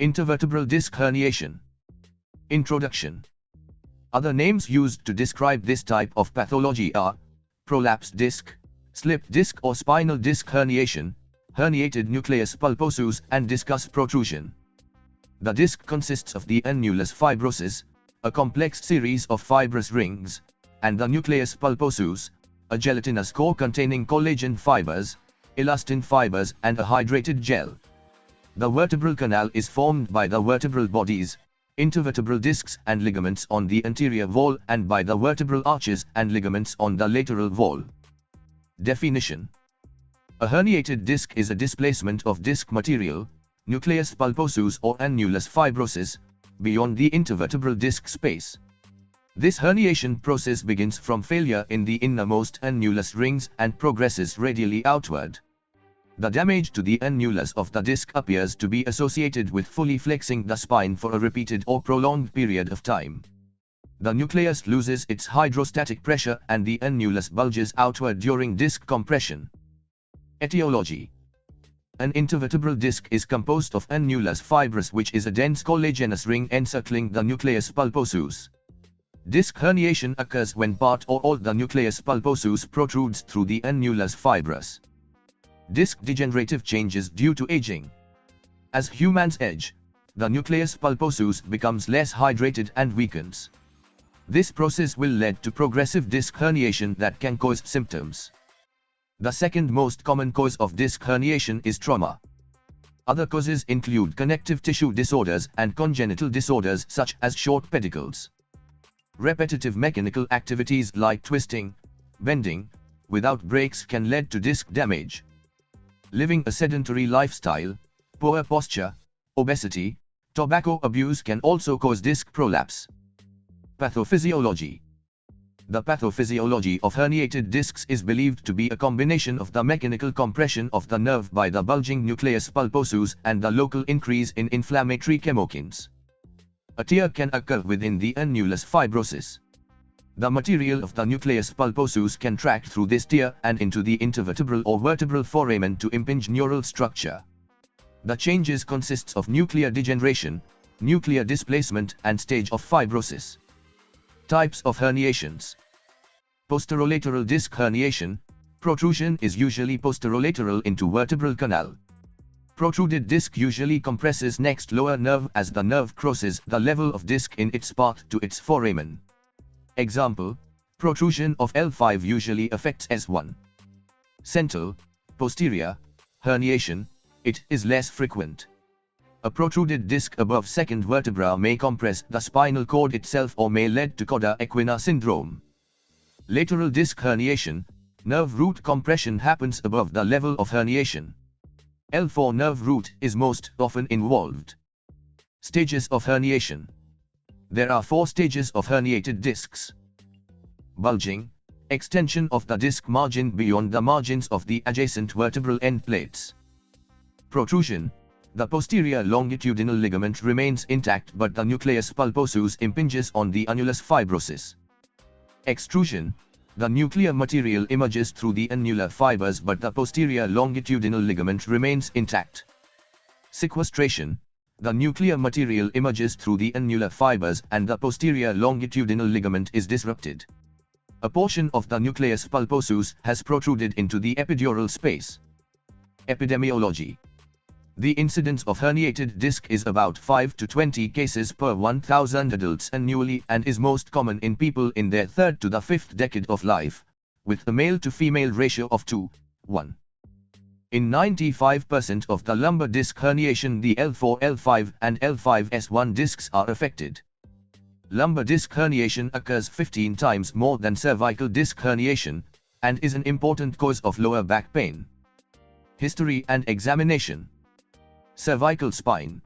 Intervertebral disc herniation. Introduction. Other names used to describe this type of pathology are prolapse disc, slip disc or spinal disc herniation, herniated nucleus pulposus, and discus protrusion. The disc consists of the annulus fibrosis, a complex series of fibrous rings, and the nucleus pulposus, a gelatinous core containing collagen fibers, elastin fibers, and a hydrated gel. The vertebral canal is formed by the vertebral bodies, intervertebral discs and ligaments on the anterior wall and by the vertebral arches and ligaments on the lateral wall. Definition. A herniated disc is a displacement of disc material, nucleus pulposus or annulus fibrosis, beyond the intervertebral disc space. This herniation process begins from failure in the innermost annulus rings and progresses radially outward. The damage to the annulus of the disc appears to be associated with fully flexing the spine for a repeated or prolonged period of time. The nucleus loses its hydrostatic pressure and the annulus bulges outward during disc compression. Etiology. An intervertebral disc is composed of annulus fibrous, which is a dense collagenous ring encircling the nucleus pulposus. Disc herniation occurs when part or all the nucleus pulposus protrudes through the annulus fibrous. Disc degenerative changes due to aging. As humans age, the nucleus pulposus becomes less hydrated and weakens. This process will lead to progressive disc herniation that can cause symptoms. The second most common cause of disc herniation is trauma. Other causes include connective tissue disorders and congenital disorders such as short pedicles. Repetitive mechanical activities like twisting, bending, without breaks can lead to disc damage. Living a sedentary lifestyle, poor posture, obesity, tobacco abuse can also cause disc prolapse. Pathophysiology. The pathophysiology of herniated discs is believed to be a combination of the mechanical compression of the nerve by the bulging nucleus pulposus and the local increase in inflammatory chemokines. A tear can occur within the annulus fibrosis. The material of the nucleus pulposus can track through this tear and into the intervertebral or vertebral foramen to impinge neural structure. The changes consists of nuclear degeneration, nuclear displacement, and stage of fibrosis. Types of herniations. Posterolateral disc herniation. Protrusion is usually posterolateral into vertebral canal. Protruded disc usually compresses next lower nerve as the nerve crosses the level of disc in its path to its foramen. Example, protrusion of L5 usually affects S1. Central, posterior, herniation, it is less frequent. A protruded disc above second vertebra may compress the spinal cord itself or may lead to cauda equina syndrome. Lateral disc herniation, nerve root compression happens above the level of herniation. L4 nerve root is most often involved. Stages of herniation. There are 4 stages of herniated discs. Bulging, extension of the disc margin beyond the margins of the adjacent vertebral end plates. Protrusion, the posterior longitudinal ligament remains intact but the nucleus pulposus impinges on the annulus fibrosis. Extrusion, the nuclear material emerges through the annular fibers but the posterior longitudinal ligament remains intact. Sequestration, the nuclear material emerges through the annular fibers and the posterior longitudinal ligament is disrupted. A portion of the nucleus pulposus has protruded into the epidural space. Epidemiology. The incidence of herniated disc is about 5 to 20 cases per 1,000 adults annually and is most common in people in their 3rd to the 5th decade of life, with a male to female ratio of 2:1. In 95% of the lumbar disc herniation, the L4, L5 and L5S1 discs are affected. Lumbar disc herniation occurs 15 times more than cervical disc herniation, and is an important cause of lower back pain. History and examination. Cervical spine.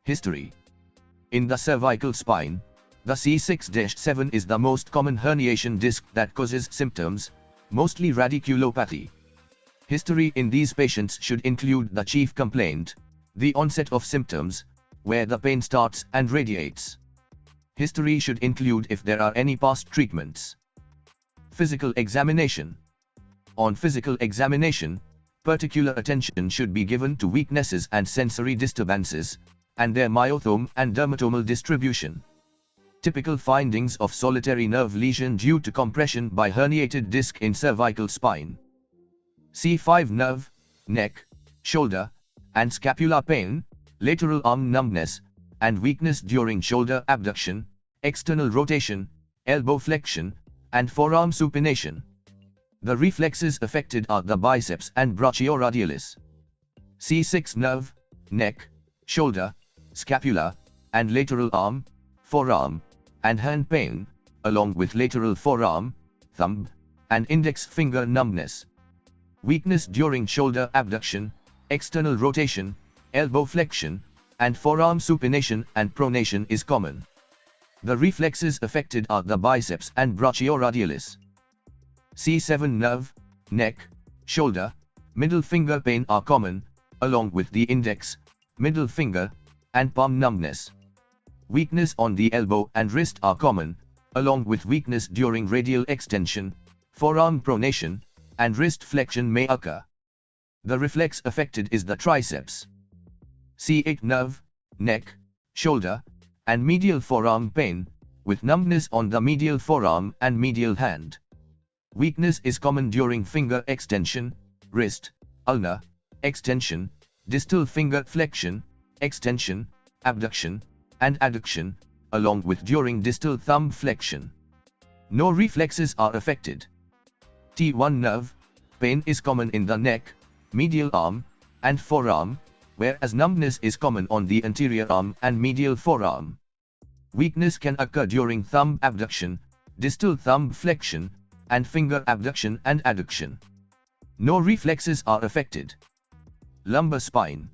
History. In the cervical spine, the C6-7 is the most common herniation disc that causes symptoms, mostly radiculopathy. History in these patients should include the chief complaint, the onset of symptoms, where the pain starts and radiates. History should include if there are any past treatments. Physical examination. On physical examination, particular attention should be given to weaknesses and sensory disturbances, and their myotome and dermatomal distribution. Typical findings of solitary nerve lesion due to compression by herniated disc in cervical spine. C5 nerve, neck, shoulder, and scapular pain, lateral arm numbness, and weakness during shoulder abduction, external rotation, elbow flexion, and forearm supination. The reflexes affected are the biceps and brachioradialis. C6 nerve, neck, shoulder, scapula, and lateral arm, forearm, and hand pain, along with lateral forearm, thumb, and index finger numbness. Weakness during shoulder abduction, external rotation, elbow flexion, and forearm supination and pronation is common. The reflexes affected are the biceps and brachioradialis. C7 nerve, neck, shoulder, middle finger pain are common, along with the index, middle finger, and palm numbness. Weakness on the elbow and wrist are common, along with weakness during radial extension, forearm pronation, and wrist flexion may occur. The reflex affected is the triceps. C8 nerve, neck, shoulder, and medial forearm pain, with numbness on the medial forearm and medial hand. Weakness is common during finger extension, wrist, ulnar, extension, distal finger flexion, extension, abduction, and adduction, along with during distal thumb flexion. No reflexes are affected. T1 nerve, pain is common in the neck, medial arm, and forearm, whereas numbness is common on the anterior arm and medial forearm. Weakness can occur during thumb abduction, distal thumb flexion, and finger abduction and adduction. No reflexes are affected. Lumbar spine.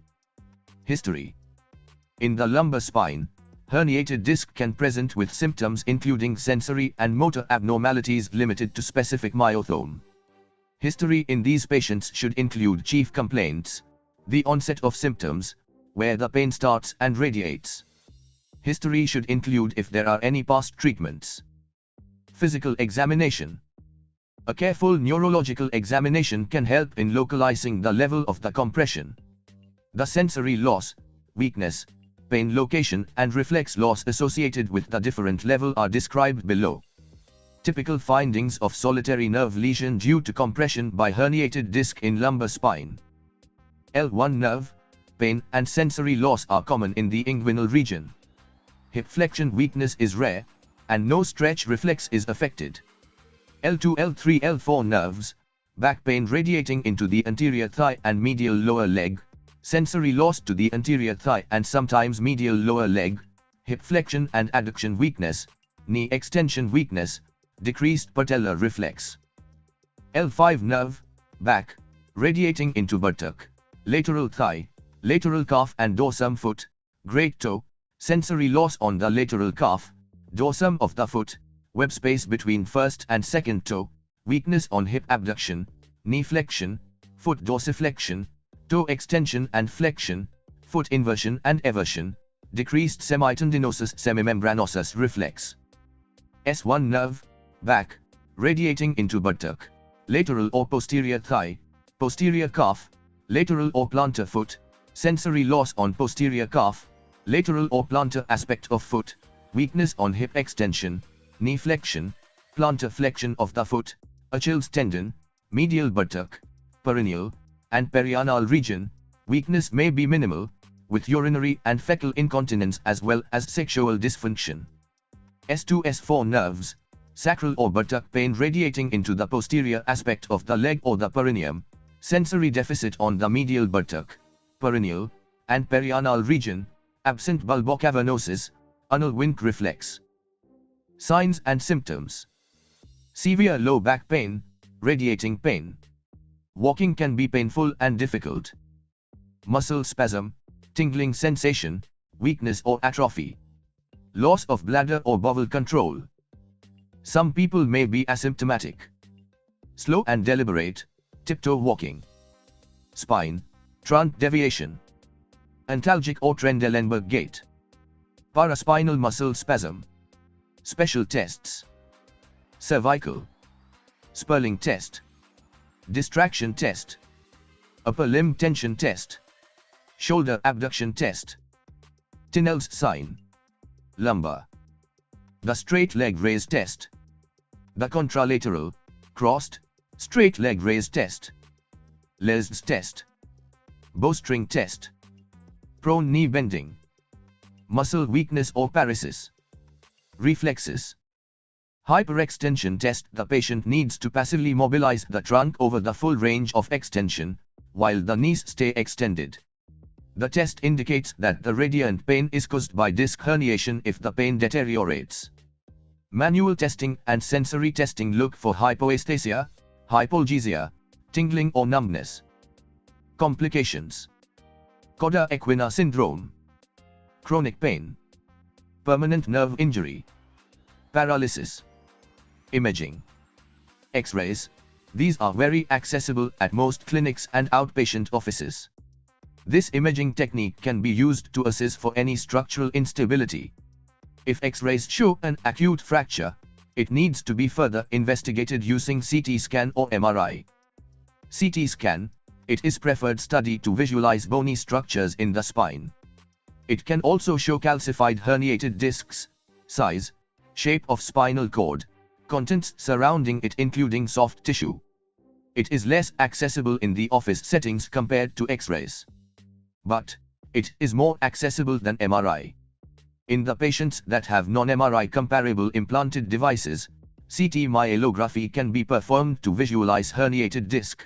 History. In the lumbar spine, herniated disc can present with symptoms including sensory and motor abnormalities limited to specific myotome. History in these patients should include chief complaints, the onset of symptoms, where the pain starts and radiates. History should include if there are any past treatments. Physical examination. A careful neurological examination can help in localizing the level of the compression. The sensory loss, weakness, pain location and reflex loss associated with the different level are described below. Typical findings of solitary nerve lesion due to compression by herniated disc in lumbar spine. L1 nerve, pain and sensory loss are common in the inguinal region. Hip flexion weakness is rare, and no stretch reflex is affected. L2, L3, L4 nerves, back pain radiating into the anterior thigh and medial lower leg, sensory loss to the anterior thigh and sometimes medial lower leg, hip flexion and adduction weakness, knee extension weakness, decreased patellar reflex. L5 nerve, back, radiating into buttock, lateral thigh, lateral calf and dorsum foot, great toe, sensory loss on the lateral calf, dorsum of the foot, web space between first and second toe, weakness on hip abduction, knee flexion, foot dorsiflexion, toe extension and flexion, foot inversion and eversion, decreased semitendinosus semimembranosus reflex. S1 nerve, back, radiating into buttock, lateral or posterior thigh, posterior calf, lateral or plantar foot, sensory loss on posterior calf, lateral or plantar aspect of foot, weakness on hip extension, knee flexion, plantar flexion of the foot, Achilles tendon, medial buttock, perineal, and perianal region. Weakness may be minimal, with urinary and fecal incontinence as well as sexual dysfunction. S2, S4 nerves, sacral or buttock pain radiating into the posterior aspect of the leg or the perineum, sensory deficit on the medial buttock, perineal, and perianal region, absent bulbocavernosis, anal wink reflex. Signs and symptoms. Severe low back pain, radiating pain. Walking can be painful and difficult. Muscle spasm, tingling sensation, weakness or atrophy. Loss of bladder or bowel control. Some people may be asymptomatic. Slow and deliberate, tiptoe walking. Spine, trunk deviation. Antalgic or Trendelenburg gait. Paraspinal muscle spasm. Special tests. Cervical. Sperling test. Distraction test. Upper limb tension test. Shoulder abduction test. Tinel's sign. Lumbar. The straight leg raise test. The contralateral, crossed, straight leg raise test. Les's test. Bowstring test. Prone knee bending. Muscle weakness or paresis. Reflexes. Hyperextension test. The patient needs to passively mobilize the trunk over the full range of extension, while the knees stay extended. The test indicates that the radiant pain is caused by disc herniation if the pain deteriorates. Manual testing and sensory testing look for hypoesthesia, hypalgesia, tingling or numbness. Complications. Cauda equina syndrome. Chronic pain. Permanent nerve injury. Paralysis. Imaging. X-rays. These are very accessible at most clinics and outpatient offices. This imaging technique can be used to assess for any structural instability. If X-rays show an acute fracture, it needs to be further investigated using CT scan or MRI. CT scan, it is preferred study to visualize bony structures in the spine. It can also show calcified herniated discs, size, shape of spinal cord, contents surrounding it including soft tissue. It is less accessible in the office settings compared to X-rays. But it is more accessible than MRI. In the patients that have non-MRI comparable implanted devices, CT myelography can be performed to visualize herniated disc.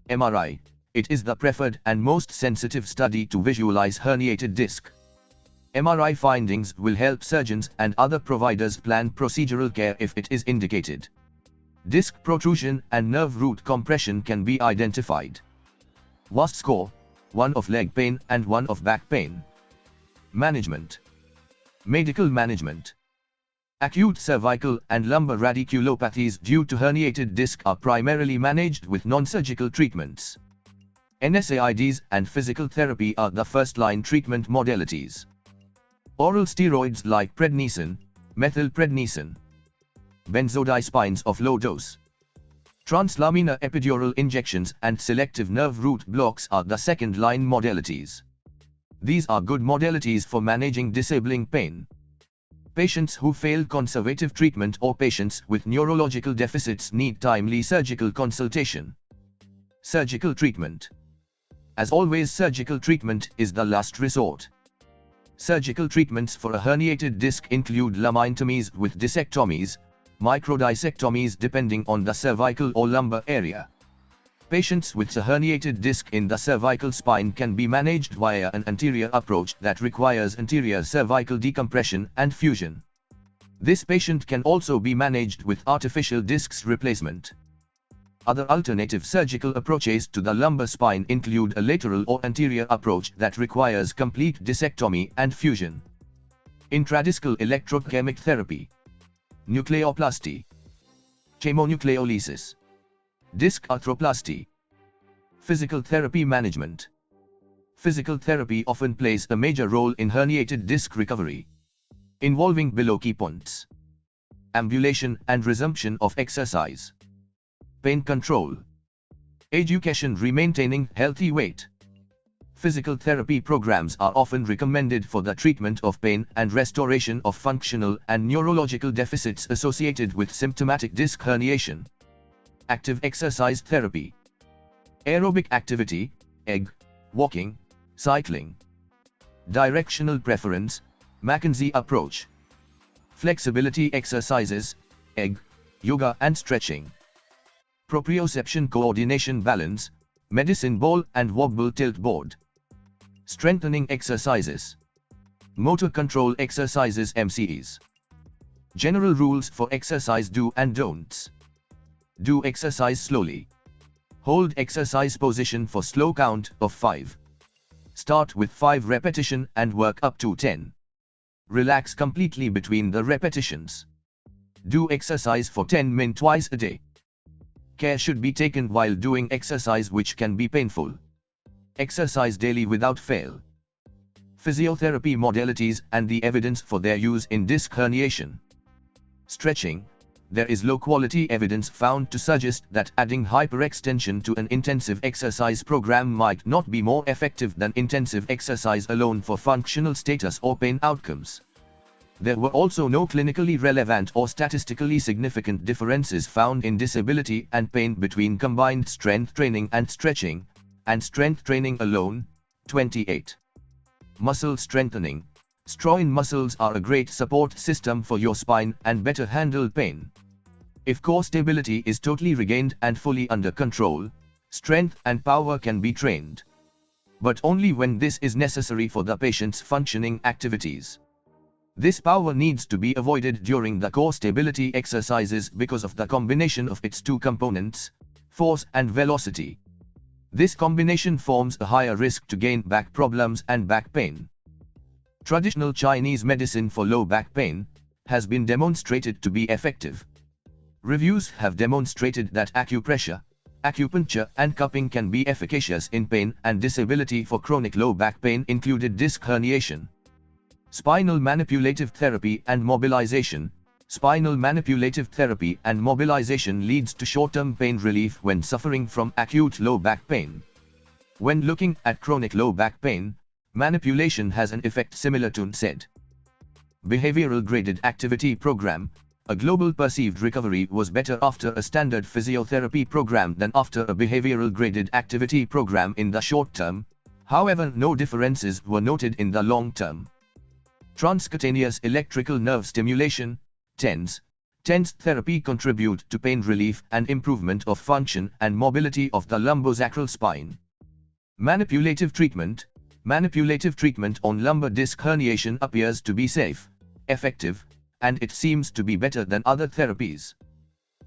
MRI, it is the preferred and most sensitive study to visualize herniated disc. MRI findings will help surgeons and other providers plan procedural care if it is indicated. Disc protrusion and nerve root compression can be identified. WAST score, one of leg pain and one of back pain. Management. Medical management. Acute cervical and lumbar radiculopathies due to herniated disc are primarily managed with non-surgical treatments. NSAIDs and physical therapy are the first-line treatment modalities. Oral steroids like prednisone, methylprednisone, benzodiazepines of low dose, translaminar epidural injections and selective nerve root blocks are the second-line modalities. These are good modalities for managing disabling pain. Patients who fail conservative treatment or patients with neurological deficits need timely surgical consultation. Surgical treatment. As always, surgical treatment is the last resort. Surgical treatments for a herniated disc include laminectomies with discectomies, microdiscectomies depending on the cervical or lumbar area. Patients with a herniated disc in the cervical spine can be managed via an anterior approach that requires anterior cervical decompression and fusion. This patient can also be managed with artificial discs replacement. Other alternative surgical approaches to the lumbar spine include a lateral or anterior approach that requires complete discectomy and fusion. Intradiscal electrochemic therapy, nucleoplasty, chemonucleolysis, disc arthroplasty. Physical therapy management. Physical therapy often plays a major role in herniated disc recovery, involving below key points: ambulation and resumption of exercise, pain control, education maintaining healthy weight. Physical therapy programs are often recommended for the treatment of pain and restoration of functional and neurological deficits associated with symptomatic disc herniation. Active exercise therapy. Aerobic activity, e.g., walking, cycling. Directional preference, McKenzie approach. Flexibility exercises, e.g., yoga and stretching. Proprioception coordination balance, medicine ball and wobble tilt board. Strengthening exercises. Motor control exercises MCEs. General rules for exercise do and don'ts. Do exercise slowly. Hold exercise position for slow count of 5. Start with 5 repetition and work up to 10. Relax completely between the repetitions. Do exercise for 10 min twice a day. Care should be taken while doing exercise which can be painful. Exercise daily without fail. Physiotherapy modalities and the evidence for their use in disc herniation. Stretching, there is low-quality evidence found to suggest that adding hyperextension to an intensive exercise program might not be more effective than intensive exercise alone for functional status or pain outcomes. There were also no clinically relevant or statistically significant differences found in disability and pain between combined strength training and strength training alone. 28. Muscle strengthening. Strong muscles are a great support system for your spine and better handle pain. If core stability is totally regained and fully under control, strength and power can be trained. But only when this is necessary for the patient's functioning activities. This power needs to be avoided during the core stability exercises because of the combination of its two components, force and velocity. This combination forms a higher risk to gain back problems and back pain. Traditional Chinese medicine for low back pain has been demonstrated to be effective. Reviews have demonstrated that acupressure, acupuncture and cupping can be efficacious in pain and disability for chronic low back pain, included disc herniation. Spinal manipulative therapy and mobilization. Spinal manipulative therapy and mobilization leads to short-term pain relief when suffering from acute low back pain. When looking at chronic low back pain, manipulation has an effect similar to said behavioral graded activity program. A global perceived recovery was better after a standard physiotherapy program than after a behavioral graded activity program in the short term. However, no differences were noted in the long term. Transcutaneous electrical nerve stimulation, TENS. TENS therapy contribute to pain relief and improvement of function and mobility of the lumbosacral spine. Manipulative treatment. Manipulative treatment on lumbar disc herniation appears to be safe, effective, and it seems to be better than other therapies.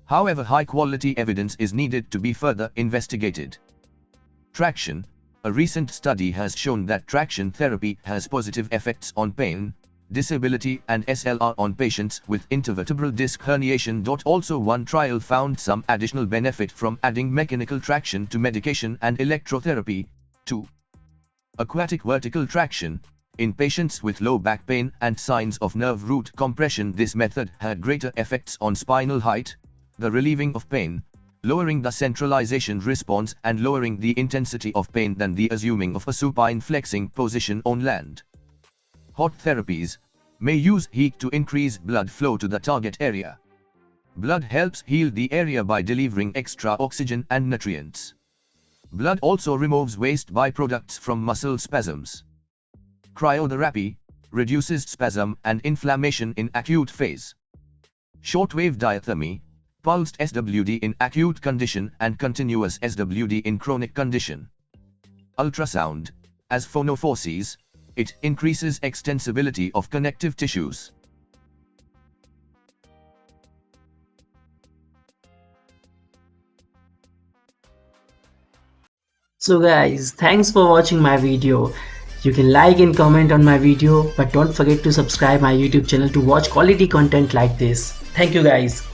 However, high-quality evidence is needed to be further investigated. Traction. A recent study has shown that traction therapy has positive effects on pain, disability and SLR on patients with intervertebral disc herniation. Also, one trial found some additional benefit from adding mechanical traction to medication and electrotherapy. 2. Aquatic vertical traction. In patients with low back pain and signs of nerve root compression, this method had greater effects on spinal height, the relieving of pain, lowering the centralization response and lowering the intensity of pain than the assuming of a supine flexing position on land. Hot therapies may use heat to increase blood flow to the target area. Blood helps heal the area by delivering extra oxygen and nutrients. Blood also removes waste byproducts from muscle spasms. Cryotherapy reduces spasm and inflammation in acute phase. Shortwave diathermy, pulsed SWD in acute condition and continuous SWD in chronic condition. Ultrasound, as phonophores, it increases extensibility of connective tissues. So guys, thanks for watching my video. You can like and comment on my video, but don't forget to subscribe my YouTube channel to watch quality content like this. Thank you guys.